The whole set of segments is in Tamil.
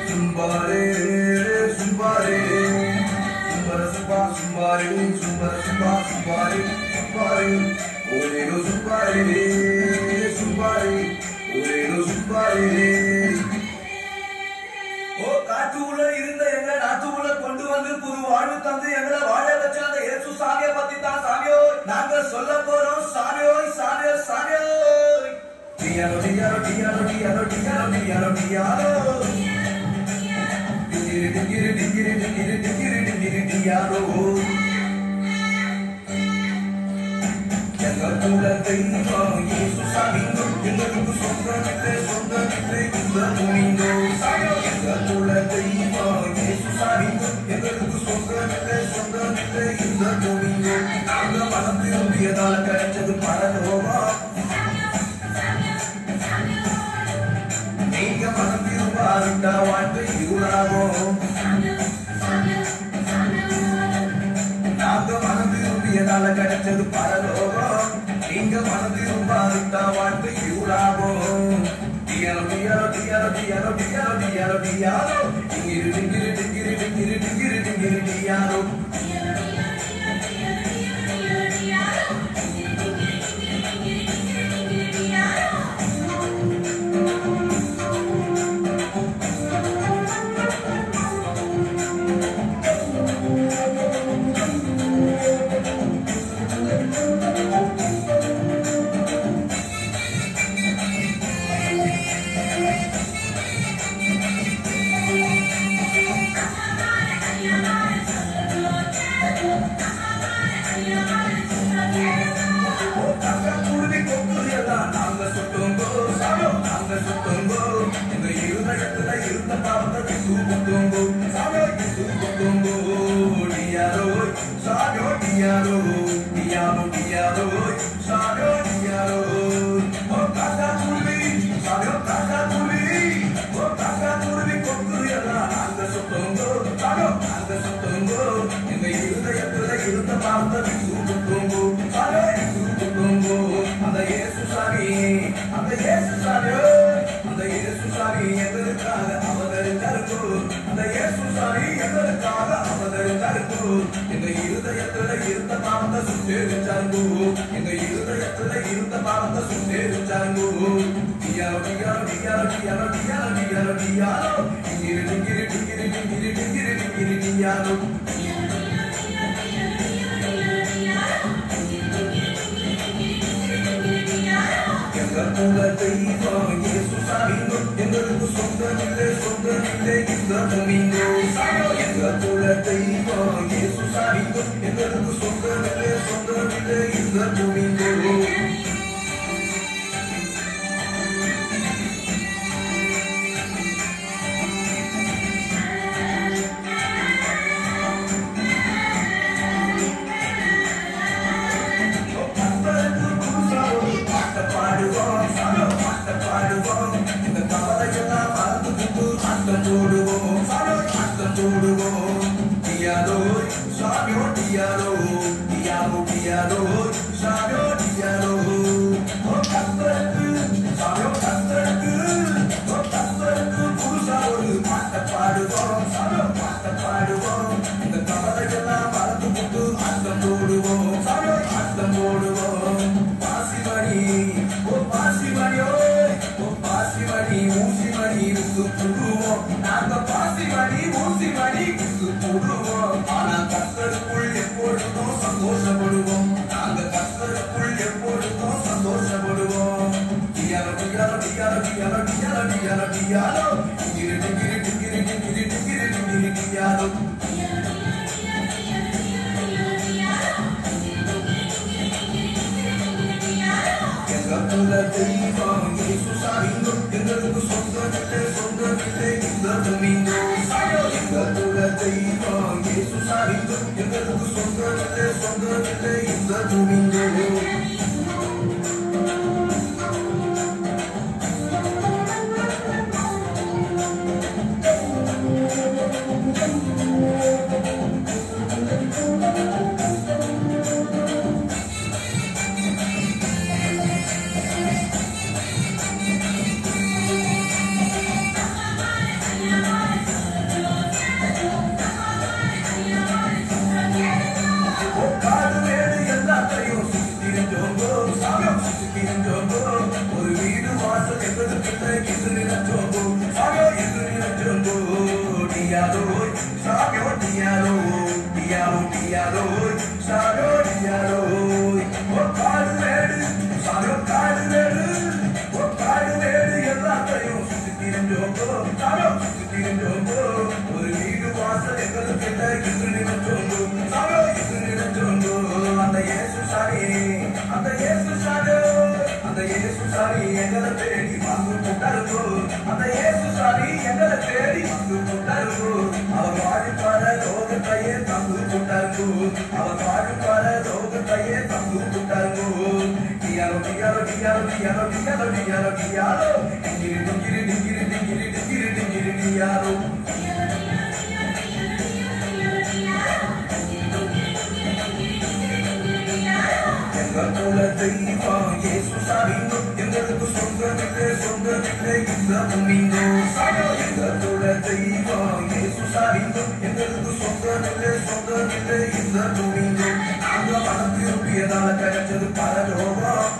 Zumbare, zumbare, zumbare, zumbare, zumbare, zumbare, zumbare, orero zumbare, zumbare, orero zumbare. ஓ காட்டுக்குள்ள இருந்த எங்க நாட்டுக்குள்ள கொண்டு வந்து புது வாழ்வு தந்து எங்களை வாழ வச்ச அந்த இயேசு சாமியை பத்தி தான் சாமியோ நாங்க சொல்ல போறோம் சாமியோ சாமியோ சாமியோ. டியாரோ டியாரோ டியாரோ டியாரோ டியாரோ டியாரோ டியாரோ டிகிரி டிகிரி டிகிரி டிகிரி டிகிரி டிகிரி டியாரோ. எங்கள் கூட தெய்வம் இயேசு சாமியோ எங்களுக்கு சொந்தமில்லை சொந்தமில்லை இந்த பூமியோ சாமியோ. எங்கள் கூட தெய்வம் இயேசு சாமியோ எங்களுக்கு சொந்தமில்லை சொந்தமில்லை இந்த பூமியோ. நாங்க மனம் திரும்பியதால கிடைச்சது பரலோகா. நீங்க மனம் திரும்பாவிட்டா வாழ்க்கை இருளாகும். நாங்க மனம் திரும்பியதால கிடைச்சது பரலோகம். நீங்க மனம் திரும்பாவிட்டா வாழ்க்கை இருளாகும். டியாரோ டியாரோ டியாரோ டியாரோ டியாரோ டியாரோ டியாரோ டிங்கிரி டிங்கிரி டிங்கிரி டிங்கிரி டிங்கிரி டிங்கிரி டியாரோ. சாமியோ சுத்தி நின்றோங்கோ ஒரு வீடு வாசல் எங்களுக்கு இல்லை என்று நினைச்சோங்கோ சாமியோ என்று நினைச்சோங்கோ அந்த இயேசு சாமி அந்த இயேசு சாமி அந்த இயேசு சாமி எங்களை தேடி வந்து போட்டாருங்கோ அந்த இயேசு சாமி எங்களை தேடி வந்து போட்டாருங்கோ அவர் வாழிப்பார ரோகத்தையே தந்து போட்டாருங்கோ அவர் வாழிப்பார ரோகத்தையே தந்து போட்டாருங்கோ டியாரோ டியாரோ டியாரோ டியாரோ டியாரோ டியாரோ டியாரோ டிங்கிரி டிங்கிரி டிங்கிரி டிங்கிரி டிங்கிரி டிங்கிரி டியாரோ எங்களோட தெய்வம் இயேசு சாமி எங்களுக்கு சொந்தமில்லை இந்த பூமிங்கோ எங்களோட தெய்வம் இயேசு சாமி எங்களுக்கு சொந்தமில்லை இந்த பூமிங்கோ நாங்க மனம் திரும்பியதால கிடைச்சது பரலோகம்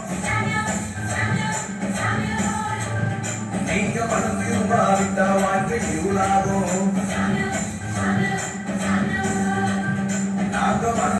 நீங்க மனம் திரும்பாவிட்டா வாழ்க்கை இருளாகும் நாங்க